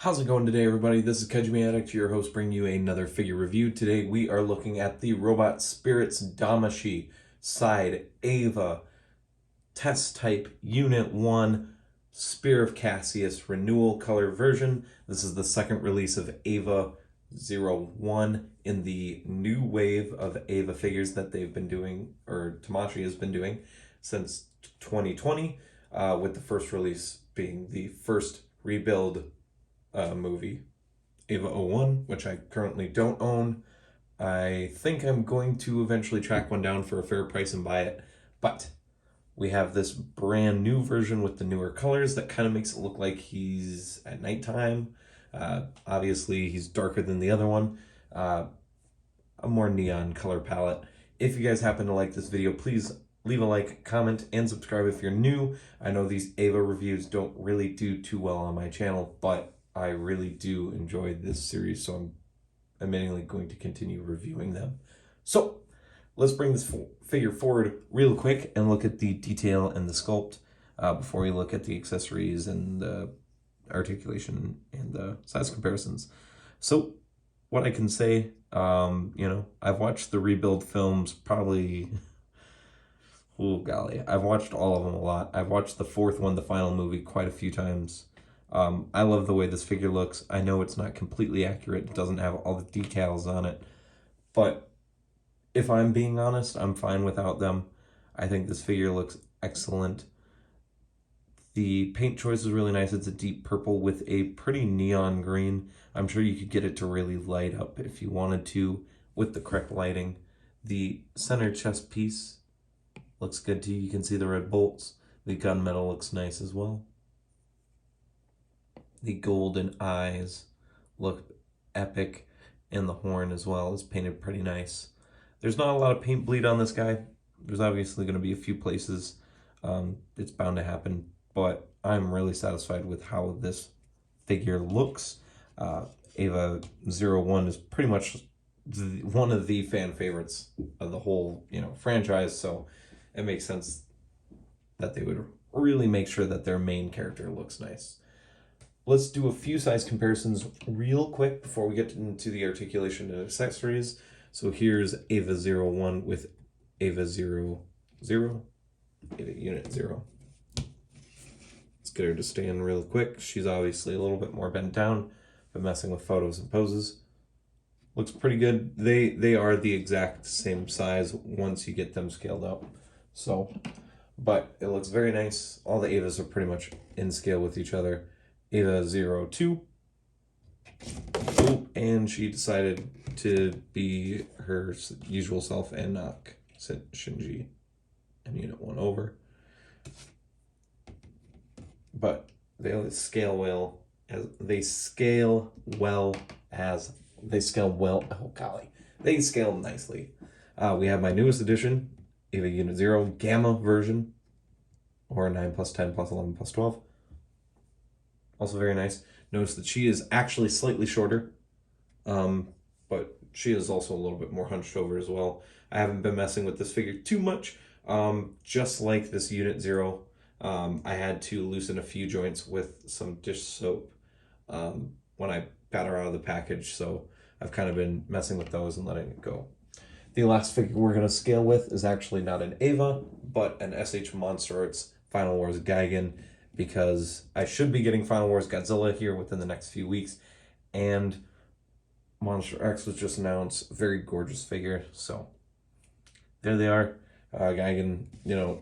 How's it going today, everybody? This is Addict, your host, bringing you another figure review. Today we are looking at the Robot Spirits Damashii Side Eva Test Type Unit 1 Spear of Cassius Renewal Color version. This is the second release of Eva-01 in the new wave of Eva figures that they've been doing, or Damashii has been doing, since 2020, with the first release being the first rebuild movie, Eva-01, which I currently don't own. I think I'm going to eventually track one down for a fair price and buy it, but we have this brand new version with the newer colors that kind of makes it look like he's at nighttime. Obviously, he's darker than the other one. A more neon color palette. If you guys happen to like this video, please leave a like, comment, and subscribe if you're new. I know these Eva reviews don't really do too well on my channel, but I really do enjoy this series, so I'm admittingly going to continue reviewing them. So let's bring this figure forward real quick and look at the detail and the sculpt before we look at the accessories and the articulation and the size comparisons. So what I can say, I've watched the rebuild films probably, oh golly, I've watched all of them a lot. I've watched the fourth one, the final movie, quite a few times. I love the way this figure looks. I know it's not completely accurate. It doesn't have all the decals on it. But if I'm being honest, I'm fine without them. I think this figure looks excellent. The paint choice is really nice. It's a deep purple with a pretty neon green. I'm sure you could get it to really light up if you wanted to with the correct lighting. The center chest piece looks good too. You can see the red bolts. The gunmetal looks nice as well. The golden eyes look epic, and the horn as well is painted pretty nice. There's not a lot of paint bleed on this guy. There's obviously going to be a few places. It's bound to happen, but I'm really satisfied with how this figure looks. Eva-01 is pretty much one of the fan favorites of the whole, franchise, so it makes sense that they would really make sure that their main character looks nice. Let's do a few size comparisons real quick before we get into the articulation and accessories. So here's Eva-01 with Eva-00, Eva Unit 0. Let's get her to stand real quick. She's obviously a little bit more bent down, but messing with photos and poses. Looks pretty good. They are the exact same size once you get them scaled up. So, but it looks very nice. All the Evas are pretty much in scale with each other. Eva-02. Oh, and she decided to be her usual self and knock Shinji and Unit 1 over. But they scale well as they scale nicely. We have my newest edition, Eva Unit 0 Gamma version, or 9 plus 10 plus 11 plus 12. Also very nice. Notice that she is actually slightly shorter, but she is also a little bit more hunched over as well. I haven't been messing with this figure too much. Just like this Unit 0, I had to loosen a few joints with some dish soap when I got her out of the package, so I've kind of been messing with those and letting it go. The last figure we're going to scale with is actually not an Eva, but an SH Monster Arts Final Wars Gigan, because I should be getting Final Wars Godzilla here within the next few weeks, and Monster X was just announced. Very gorgeous figure, so there they are. Gigan,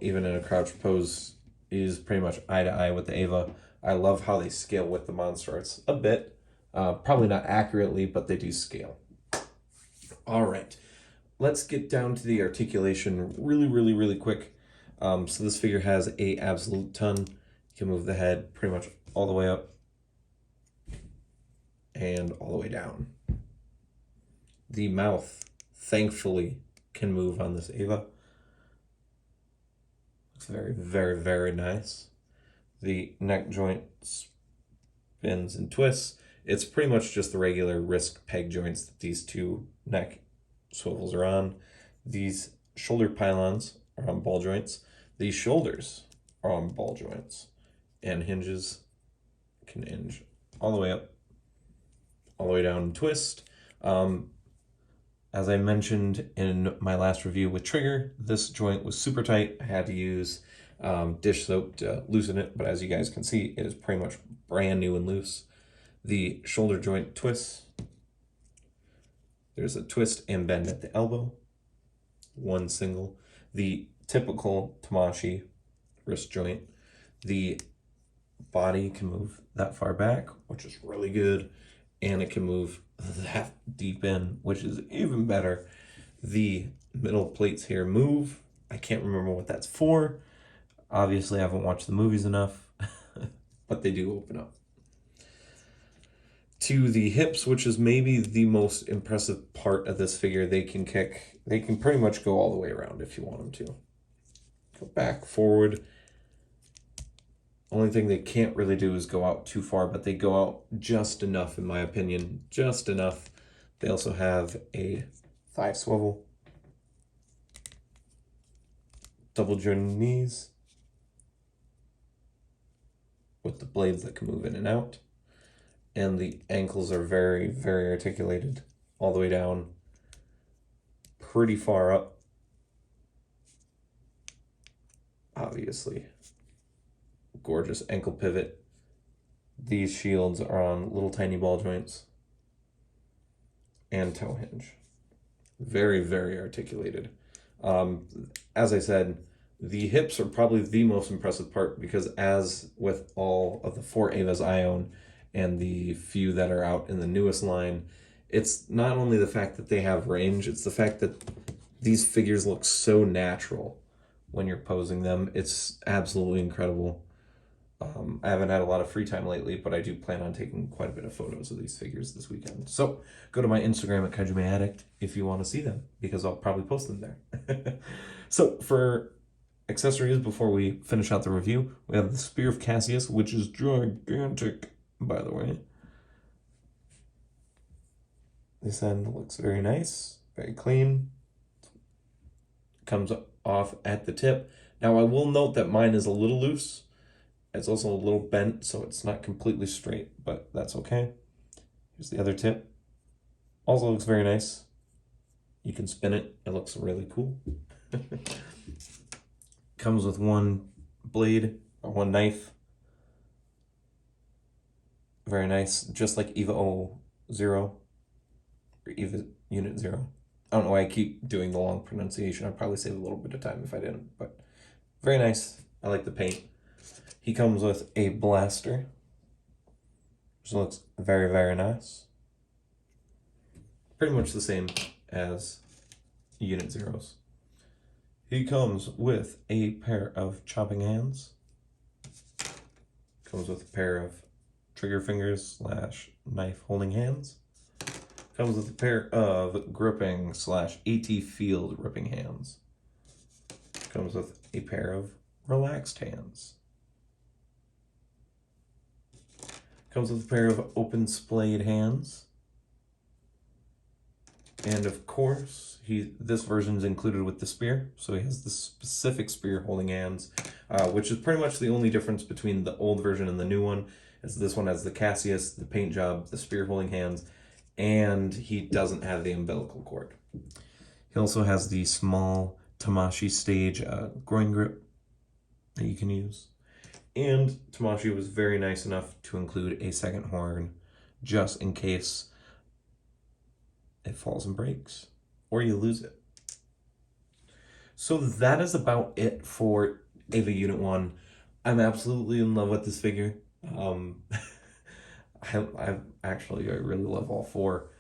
even in a crouch pose, is pretty much eye to eye with the Eva. I love how they scale with the Monster Arts a bit. Probably not accurately, but they do scale. All right, let's get down to the articulation really quick. So this figure has a absolute ton. You can move the head pretty much all the way up and all the way down. The mouth, thankfully, can move on this Eva. Looks very nice. The neck joint spins and twists. It's pretty much just the regular wrist peg joints that these two neck swivels are on. These shoulder pylons are on ball joints. These shoulders are on ball joints, and hinges can hinge all the way up all the way down and twist. As I mentioned in my last review with Trigger, this joint was super tight. I had to use dish soap to loosen it, but as you guys can see, it is pretty much brand new and loose. The shoulder joint twists. There's a twist and bend at the elbow. One single. The typical Damashii wrist joint. The body can move that far back, which is really good, and it can move that deep in, which is even better. The middle plates here move. I can't remember what that's for. Obviously, I haven't watched the movies enough, but they do open up. To the hips, which is maybe the most impressive part of this figure, they can pretty much go all the way around if you want them to. Go back, forward. Only thing they can't really do is go out too far, but they go out just enough, in my opinion, just enough. They also have a thigh swivel, double jointed knees with the blades that can move in and out. And the ankles are very, very articulated all the way down, pretty far up. Obviously, gorgeous ankle pivot. These shields are on little tiny ball joints and toe hinge. Very, very articulated. As I said, the hips are probably the most impressive part because as with all of the 4 Evas I own and the few that are out in the newest line, it's not only the fact that they have range, it's the fact that these figures look so natural when you're posing them. It's absolutely incredible. I haven't had a lot of free time lately, but I do plan on taking quite a bit of photos of these figures this weekend. So go to my Instagram at Kaijime Addict if you want to see them, because I'll probably post them there. So for accessories, before we finish out the review, we have the Spear of Cassius, which is gigantic, by the way. This end looks very nice, very clean. Comes off at the tip. Now I will note that mine is a little loose. It's also a little bent, so it's not completely straight, but that's okay. Here's the other tip. Also looks very nice. You can spin it. It looks really cool. Comes with one blade or one knife. Very nice. Just like Eva-01 or Eva Unit 0. I don't know why I keep doing the long pronunciation. I'd probably save a little bit of time if I didn't, but very nice. I like the paint. He comes with a blaster, which looks very, very nice. Pretty much the same as Unit Zeros. He comes with a pair of chopping hands. Comes with a pair of trigger fingers / knife holding hands. Comes with a pair of gripping / AT field ripping hands. Comes with a pair of relaxed hands. Comes with a pair of open splayed hands. And of course, this version is included with the spear. So he has the specific spear holding hands, which is pretty much the only difference between the old version and the new one. Is this one has the Cassius, the paint job, the spear holding hands, and he doesn't have the umbilical cord. He also has the small Damashii stage groin grip that you can use. And Damashii was very nice enough to include a second horn just in case it falls and breaks or you lose it. So that is about it for Eva Unit 1. I'm absolutely in love with this figure. I really love all 4.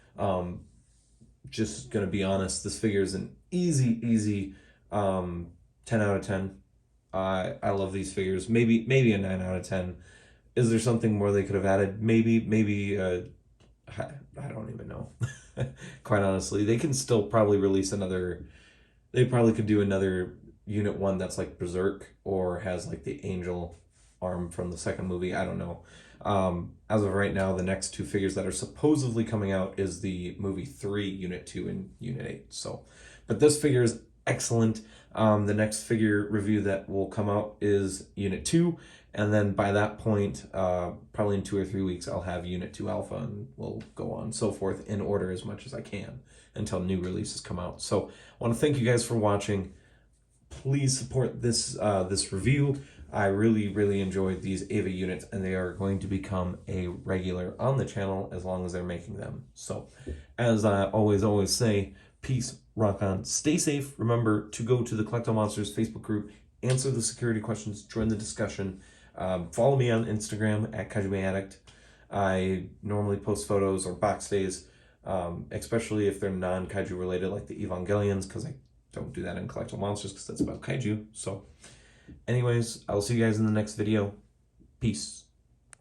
Just gonna be honest, this figure is an easy 10 out of 10. I love these figures. Maybe a 9 out of 10. Is there something more they could have added? Maybe I don't even know. Quite honestly, they can still probably release another. They probably could do another Unit 1 that's like Berserk or has like the angel arm from the second movie. I don't know. As of right now, the next 2 figures that are supposedly coming out is the movie 3, Unit 2, and Unit 8. So, but this figure is excellent. The next figure review that will come out is Unit 2, and then by that point, probably in 2 or 3 weeks, I'll have Unit 2 Alpha, and we'll go on and so forth in order as much as I can until new releases come out. So I want to thank you guys for watching. Please support this this review. I really enjoyed these Eva units, and they are going to become a regular on the channel as long as they're making them. So, as I always say, peace, rock on, stay safe. Remember to go to the Collecto Monsters Facebook group, answer the security questions, join the discussion. Follow me on Instagram at KaijuMeAddict. I normally post photos or box days, especially if they're non-kaiju related, like the Evangelions, because I don't do that in Collectible Monsters because that's about kaiju. So anyways, I'll see you guys in the next video. Peace.